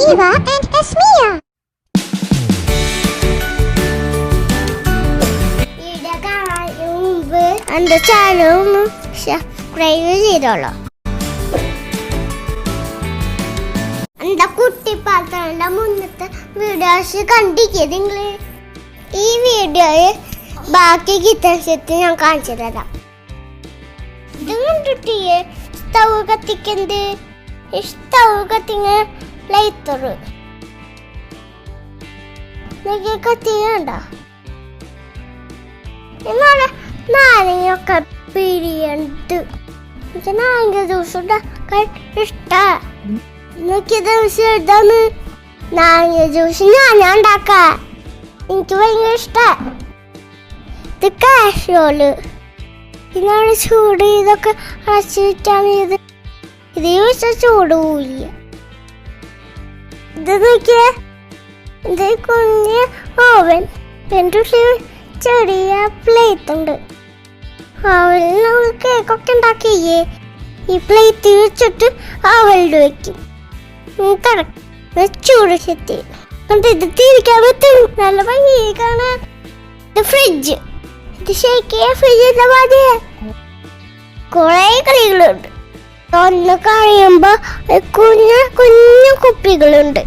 Eva and Esmia. Video കാണാൻ മുമ്പ് എൻ്റെ ചാനൽ ഒന്ന് സബ്സ്ക്രൈബ് ചെയ്തോളൂ. എൻ്റെ കുട്ടിപ്പാത്രങ്ങളുടെ മുന്നത്തെ വീഡിയോസ് കണ്ടിരിക്കുക നിങ്ങൾ. ഈ വീഡിയോയിൽ ബാക്കി കിച്ചൺ സെറ്റ് ഞാൻ കാണിച്ചു തരാം. ഇത് കണ്ടിട്ടില്ലേ സ്റ്റവ് കത്തിക്കുന്നത്? സ്റ്റവ് കത്തിങ്ങ ലൈറ്ററ് കത്തിയണ്ട. എന്നാണ് നാരങ്ങയൊക്കെ പിരിയുണ്ട്. എനിക്ക് നാരങ്ങ ജ്യൂസ് ഉണ്ടാക്കാൻ ഇഷ്ടമാണ്. എനിക്ക് ദിവസം ഇതാണ് നാരങ്ങ ജ്യൂസ് ഞാൻ ഉണ്ടാക്കാൻ എനിക്ക് ഭയങ്കര ഇഷ്ടമാണ്. ഇത് കാഷ്യോള് ഇതാണ് ചൂട്. ഇതൊക്കെ അടച്ചിട്ടാണ് ഇത് ചോദിച്ചാൽ ചൂട് പോവില്ല. ഇത് നോക്കിയേ, ഇത് കുഞ്ഞ് ഓവൻ. എൻ്റെ ചെറിയ പ്ലേറ്റ് ഉണ്ട്. ഓവനിൽ നമ്മൾ കേക്കൊക്കെ ഉണ്ടാക്കിയേ ഈ പ്ലേറ്റ് വെച്ചിട്ട് ഓവനിൽ വെക്കും. ചൂട് ചെത്തി ഇത് തിരിക്കാൻ പറ്റും. നല്ല ഭംഗിയാണ്. ഇത് ഫ്രിഡ്ജ്. ഇത് ശരിക്കും ഫ്രിഡ്ജിന്റെ മതിയെ കുറെ കളികളുണ്ട്. ഒന്ന് കഴിയുമ്പോ കുഞ്ഞു കുഞ്ഞു കുപ്പികളുണ്ട്.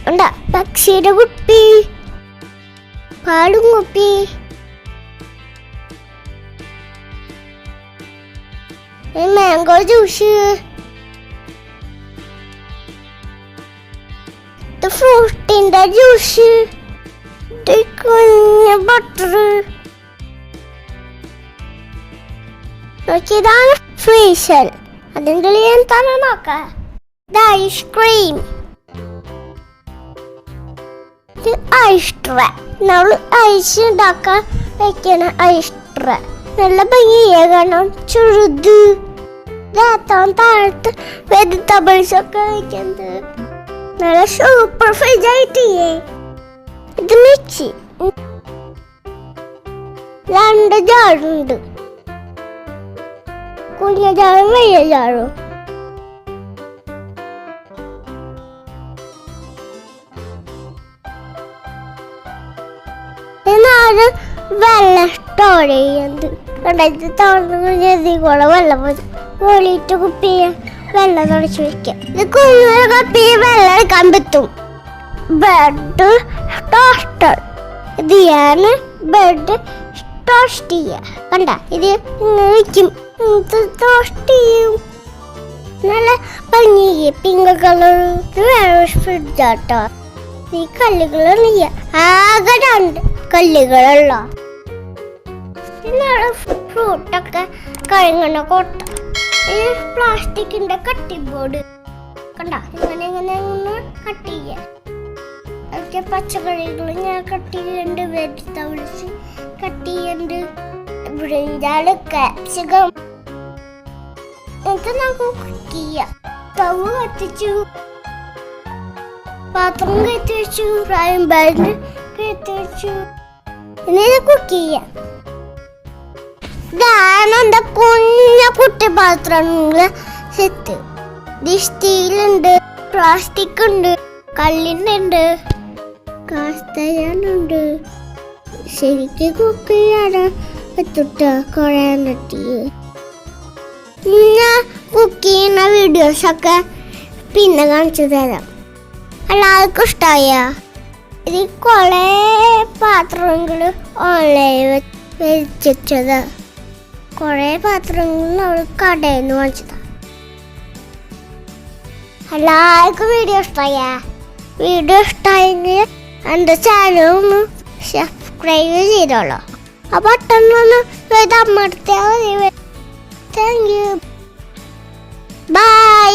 ഉണ്ടാ പക്ഷിയുടെ കുപ്പി, പാലും കുപ്പി, മാംഗോ ജ്യൂസ്, ഫ്രൂട്ടിന്റെ ജ്യൂസ്, കുഞ്ഞ ബട്ടർ. ഇതാണ് ഫ്രീസർ. അതെങ്കിലും എന്താണ് നോക്കാം. ഇത് ഐസ്ക്രീം. ഇത് ഐസ് ട്രേ. നമ്മൾ ഐസ് ഉണ്ടാക്കാൻ വെക്കണ ഐസ് ട്രേ. നല്ല ഭംഗിയെ കാണാൻ. ചെറുത് താഴത്ത് വെജിറ്റബിൾസ് ഒക്കെ വെക്കുന്നത്. നല്ല സൂപ്പർ ഫ്രിഡ്ജ് ആയിട്ടേ. ഇത് മിക്സി. 2 ജാറുണ്ട്. കുഞ്ഞ ജാറും വലിയ ജാറും. എന്നാലും വെള്ളം സ്റ്റോർ ചെയ്യുന്നത്. 2000 വെള്ളം വെളിയിട്ട് കുപ്പി വെള്ളം തുടച്ച് വെക്കാം. ഇത് കുഞ്ഞു കുപ്പി വെള്ളം എടുക്കാൻ പറ്റും. Bread toaster. ഇത് ഞാൻ ബ്രെഡ് ടോസ്റ്റ് ചെയ്യാം. കണ്ട ഇത് വയ്ക്കും. ടോസ്റ്റ് ചെയ്യും. നല്ല ഭംഗി പിങ്ക് കളർ ഫ്രിഡ്ജാട്ടോ. ഈ കല്ലുകളൊന്നും ആകെ 2 കല്ലുകളുള്ള. പിന്നെ ഫ്രൂട്ടൊക്കെ കഴുകണ കൊട്ട. ഈ പ്ലാസ്റ്റിക്കിന്റെ കട്ടിംഗ് ബോർഡ് കണ്ട. ഇങ്ങനെ കട്ട് ചെയ്യാം. ഒക്കെ പച്ചക്കറികൾ ഞാൻ കട്ട് ചെയ്യുന്നുണ്ട്. വെജിറ്റബിൾസ് കട്ട് ചെയ്യുന്നുണ്ട്. Brinjal, capsicum. എന്നിട്ട് നമുക്ക് കുക്ക് ചെയ്യാം. സ്റ്റവ് കത്തിച്ചു, പാത്രം കയറ്റി വെച്ചു, ഫ്രൈങ് പാനിൽ കയറ്റി വെച്ചു. ഇനി കുക്ക് ചെയ്യാം. ഇതാണ് എൻ്റെ കുഞ്ഞ കുട്ടിപ്പാത്രങ്ങള് സെറ്റ്. സ്റ്റീലുണ്ട്, പ്ലാസ്റ്റിക് ഉണ്ട്, കല്ലിനുണ്ട്, കാസ്തയാനുണ്ട്. ശരിക്കും കുക്ക് ചെയ്യാൻ പറ്റൂട്ടോ. കുറെ ഞാൻ കുക്ക് ചെയ്യുന്ന വീഡിയോസൊക്കെ പിന്നെ കാണിച്ചു തരാം. എല്ലാവർക്കും ഇഷ്ടമായ ഇത് കുറെ പാത്രങ്ങൾ ഓൺലൈൻ വെച്ചത്. കുറെ പാത്രങ്ങൾ നമ്മൾ കടയിൽ നിന്ന് വാങ്ങിച്ചതാ. എല്ലാവർക്കും വീഡിയോ ഇഷ്ടമായെങ്കിൽ എൻ്റെ ചാനൽ ഒന്ന് സബ്സ്ക്രൈബ് ചെയ്തോളൂ. ആ ബട്ടണൊന്ന് അമർത്തിയാൽ മതി. Thank you. ബൈ.